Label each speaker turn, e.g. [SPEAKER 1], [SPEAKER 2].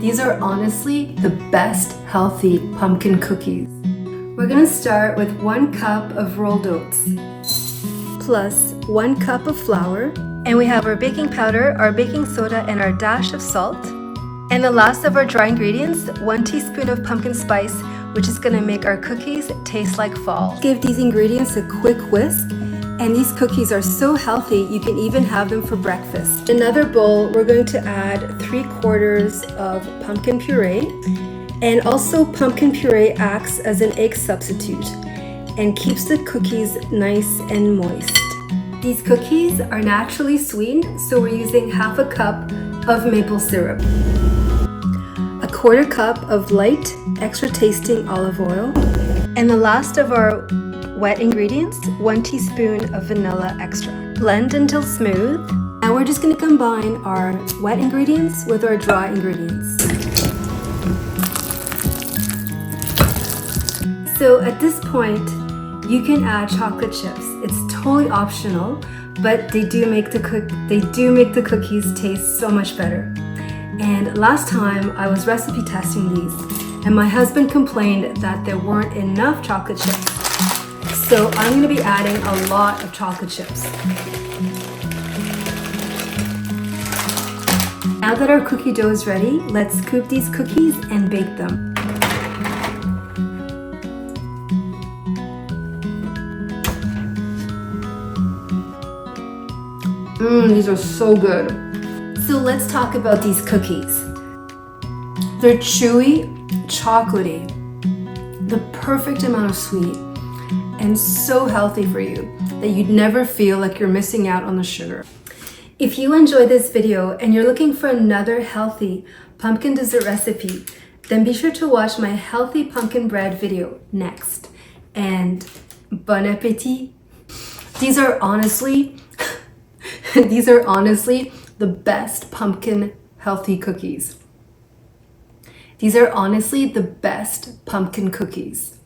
[SPEAKER 1] These are honestly the best healthy pumpkin cookies. We're gonna start with 1 cup of rolled oats, plus 1 cup of flour, and we have our baking powder, our baking soda, and our dash of salt. And the last of our dry ingredients, 1 teaspoon of pumpkin spice, which is gonna make our cookies taste like fall. Give these ingredients a quick whisk, and these cookies are so healthy, you can even have them for breakfast. In another bowl, we're going to add 3/4 of pumpkin puree, and also pumpkin puree acts as an egg substitute and keeps the cookies nice and moist. These cookies are naturally sweetened, so we're using 1/2 cup of maple syrup, 1/4 cup of light, extra tasting olive oil, and the last of our wet ingredients, 1 teaspoon of vanilla extra. Blend until smooth. Now we're just going to combine our wet ingredients with our dry ingredients. So at this point, you can add chocolate chips. It's totally optional, but they do make the cookies taste so much better. And last time I was recipe testing these, and my husband complained that there weren't enough chocolate chips. So I'm going to be adding a lot of chocolate chips. Now that our cookie dough is ready, let's scoop these cookies and bake them. These are so good. So let's talk about these cookies. They're chewy, chocolatey, the perfect amount of sweet, and so healthy for you that you'd never feel like you're missing out on the sugar. If you enjoyed this video and you're looking for another healthy pumpkin dessert recipe, then be sure to watch my healthy pumpkin bread video next. And bon appetit! These are honestly the best pumpkin healthy cookies. These are honestly the best pumpkin cookies.